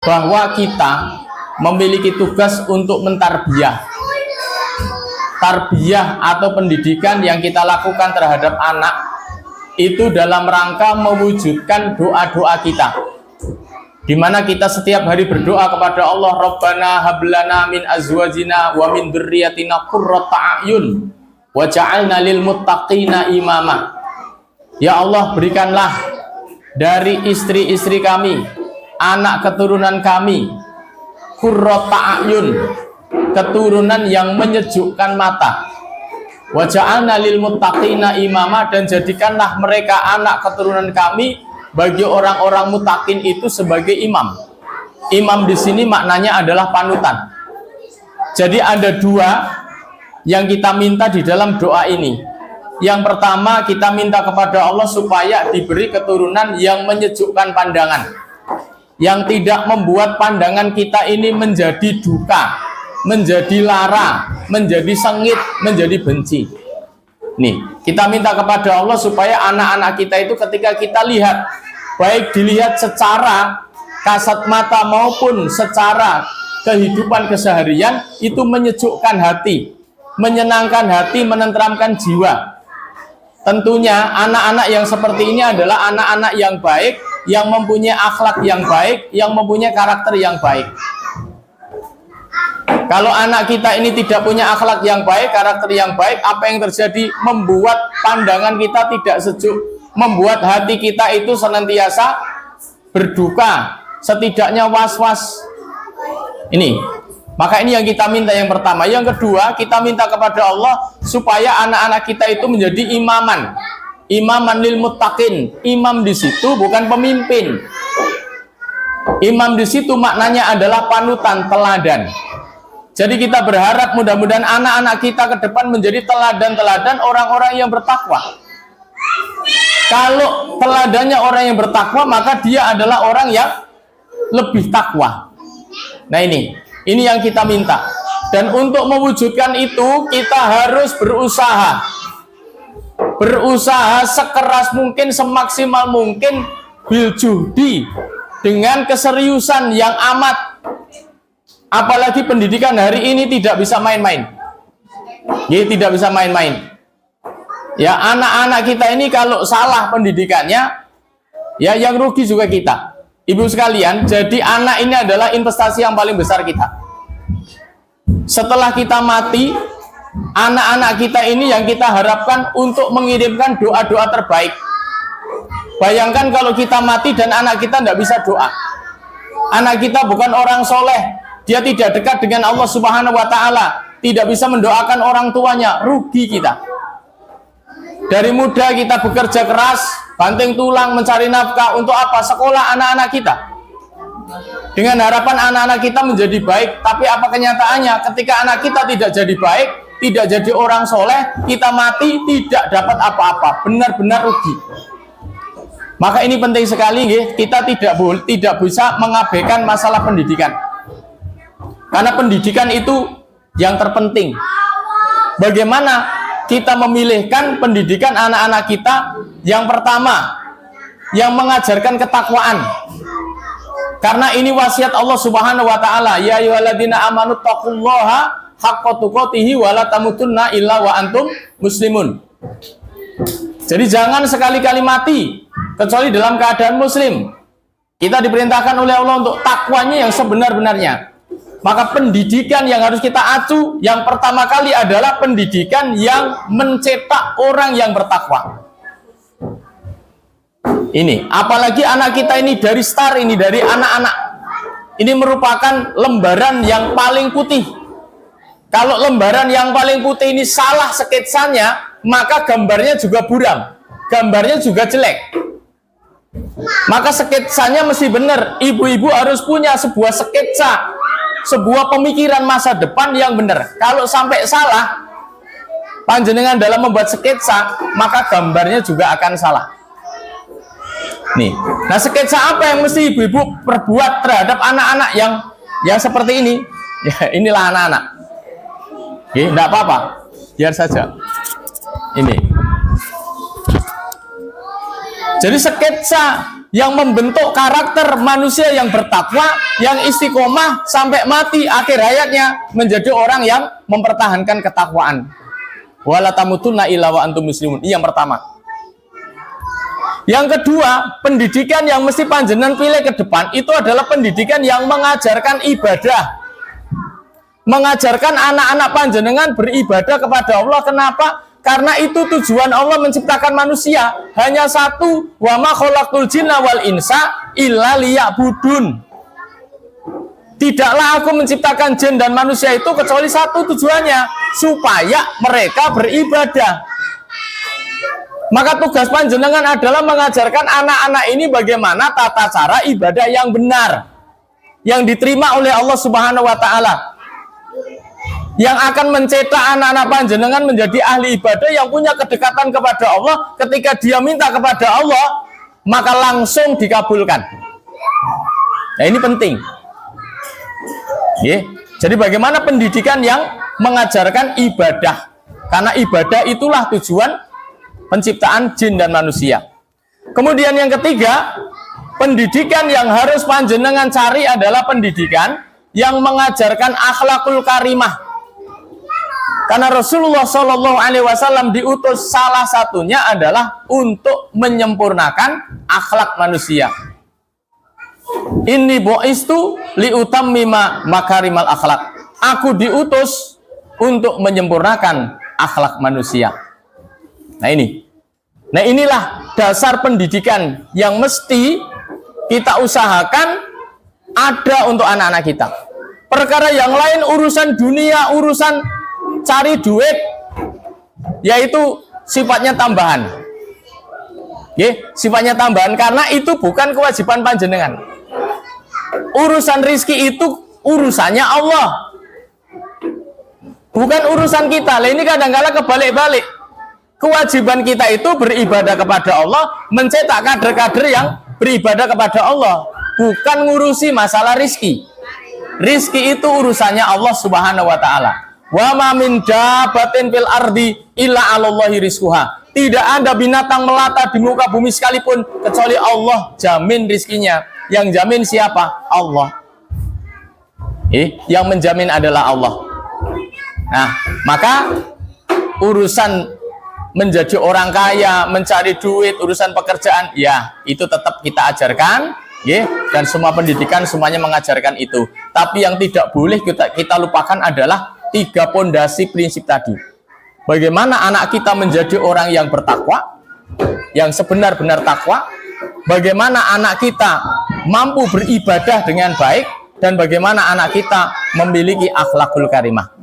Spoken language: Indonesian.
bahwa kita memiliki tugas untuk mentarbiyah. Tarbiyah atau pendidikan yang kita lakukan terhadap anak itu dalam rangka mewujudkan doa-doa kita, di mana kita setiap hari berdoa kepada Allah, Rabbana hablana min azwajina wa min dzurriyyatina qurrata a'yun waj'alna lil muttaqina imama. Ya Allah, berikanlah dari istri-istri kami, anak keturunan kami, qurrata a'yun, keturunan yang menyejukkan mata, waja'alna lil muttaqina imama, dan jadikanlah mereka anak keturunan kami bagi orang-orang mutakin itu sebagai imam. Imam di sini maknanya adalah panutan. Jadi ada dua yang kita minta di dalam doa ini. Yang pertama, kita minta kepada Allah supaya diberi keturunan yang menyejukkan pandangan, yang tidak membuat pandangan kita ini menjadi duka, menjadi lara, menjadi sengit, menjadi benci. Nih, kita minta kepada Allah supaya anak-anak kita itu ketika kita lihat, baik dilihat secara kasat mata maupun secara kehidupan keseharian, itu menyejukkan hati, menyenangkan hati, menenteramkan jiwa. Tentunya anak-anak yang seperti ini adalah anak-anak yang baik, yang mempunyai akhlak yang baik, yang mempunyai karakter yang baik. Kalau anak kita ini tidak punya akhlak yang baik, karakter yang baik, apa yang terjadi? Membuat pandangan kita tidak sejuk, membuat hati kita itu senantiasa berduka, setidaknya was-was. Ini, maka ini yang kita minta yang pertama. Yang kedua, kita minta kepada Allah supaya anak-anak kita itu menjadi imaman, imaman lil muttaqin. Imam di situ bukan pemimpin. Imam di situ maknanya adalah panutan, teladan. Jadi kita berharap mudah-mudahan anak-anak kita ke depan menjadi teladan-teladan orang-orang yang bertakwa. Kalau teladannya orang yang bertakwa, maka dia adalah orang yang lebih takwa. Nah, ini yang kita minta. Dan untuk mewujudkan itu, kita harus berusaha. Berusaha sekeras mungkin, semaksimal mungkin, bil juhdi, dengan keseriusan yang amat. Apalagi pendidikan hari ini tidak bisa main-main. Ya, tidak bisa main-main. Ya, anak-anak kita ini kalau salah pendidikannya, ya yang rugi juga kita. Ibu sekalian, jadi anak ini adalah investasi yang paling besar kita. Setelah kita mati, anak-anak kita ini yang kita harapkan untuk mengirimkan doa-doa terbaik. Bayangkan kalau kita mati dan anak kita tidak bisa doa. Anak kita bukan orang soleh, dia tidak dekat dengan Allah Subhanahu wa Ta'ala, tidak bisa mendoakan orang tuanya, rugi kita. Dari muda kita bekerja keras, banting tulang mencari nafkah untuk apa? Sekolah anak-anak kita, dengan harapan anak-anak kita menjadi baik. Tapi apa kenyataannya? Ketika anak kita tidak jadi baik, tidak jadi orang soleh, kita mati tidak dapat apa-apa, benar-benar rugi. Maka ini penting sekali, kita tidak bisa mengabaikan masalah pendidikan, karena pendidikan itu yang terpenting. Bagaimana kita memilihkan pendidikan anak-anak kita? Yang pertama, yang mengajarkan ketakwaan. Karena ini wasiat Allah Subhanahu wa Ta'ala, ya ayyuhalladzina amanu taqullaha haqqa tuqatih wa la tamutunna illa wa antum muslimun. Jadi jangan sekali-kali mati kecuali dalam keadaan muslim. Kita diperintahkan oleh Allah untuk takwanya yang sebenar-benarnya. Maka pendidikan yang harus kita acu yang pertama kali adalah pendidikan yang mencetak orang yang bertakwa. Ini, apalagi anak kita ini dari start, ini dari anak-anak, ini merupakan lembaran yang paling putih. Kalau lembaran yang paling putih ini salah sketsanya, maka gambarnya juga buram, gambarnya juga jelek. Maka sketsanya mesti benar. Ibu-ibu harus punya sebuah sketsa, sebuah pemikiran masa depan yang benar. Kalau sampai salah panjenengan dalam membuat sketsa, maka gambarnya juga akan salah. Nih, nah sketsa apa yang mesti ibu-ibu perbuat terhadap anak-anak yang seperti ini? Ya, inilah anak-anak. Oke, enggak apa-apa, biar saja. Ini. Jadi sketsa yang membentuk karakter manusia yang bertakwa, yang istiqomah sampai mati akhir hayatnya menjadi orang yang mempertahankan ketakwaan. Wala tamutunna illa wa antum muslimun. Ini yang pertama. Yang kedua, pendidikan yang mesti panjenengan pilih ke depan itu adalah pendidikan yang mengajarkan ibadah. Mengajarkan anak-anak panjenengan beribadah kepada Allah. Kenapa? Karena itu tujuan Allah menciptakan manusia. Hanya satu, wa ma khalaqtul jinna wal insa illa liya'budun. Tidaklah aku menciptakan jin dan manusia itu kecuali satu tujuannya, supaya mereka beribadah. Maka tugas panjenengan adalah mengajarkan anak-anak ini bagaimana tata cara ibadah yang benar, yang diterima oleh Allah Subhanahu wa taala, yang akan mencetak anak-anak panjenengan menjadi ahli ibadah yang punya kedekatan kepada Allah. Ketika dia minta kepada Allah, maka langsung dikabulkan. Nah, ini penting. Jadi bagaimana pendidikan yang mengajarkan ibadah? Karena ibadah itulah tujuan penciptaan jin dan manusia. Kemudian yang ketiga, pendidikan yang harus panjenengan cari adalah pendidikan yang mengajarkan akhlakul karimah. Karena Rasulullah Shallallahu Alaihi Wasallam diutus salah satunya adalah untuk menyempurnakan akhlak manusia. Inni bu'istu liutammima makarimal akhlak. Aku diutus untuk menyempurnakan akhlak manusia. Nah inilah dasar pendidikan yang mesti kita usahakan ada untuk anak-anak kita. Perkara yang lain, urusan dunia, urusan cari duit, yaitu sifatnya tambahan. Sifatnya tambahan karena itu bukan kewajiban panjenengan. Urusan rizki itu urusannya Allah, bukan urusan kita. Ini kadang-kala kebalik-balik. Kewajiban kita itu beribadah kepada Allah, mencetak kader-kader yang beribadah kepada Allah, bukan ngurusi masalah rizki. Rizki itu urusannya Allah Subhanahu wa taala. Wa ma min dabbatin fil ardi illa 'alallahi rizquha. Tidak ada binatang melata di muka bumi sekalipun kecuali Allah jamin rizkinya. Yang jamin siapa? Allah. Yang menjamin adalah Allah. Nah, maka urusan menjadi orang kaya, mencari duit, urusan pekerjaan, ya itu tetap kita ajarkan, dan semua pendidikan semuanya mengajarkan itu. Tapi yang tidak boleh kita lupakan adalah 3 pondasi prinsip tadi. Bagaimana anak kita menjadi orang yang bertakwa, yang sebenar-benar takwa, bagaimana anak kita mampu beribadah dengan baik, dan bagaimana anak kita memiliki akhlakul karimah.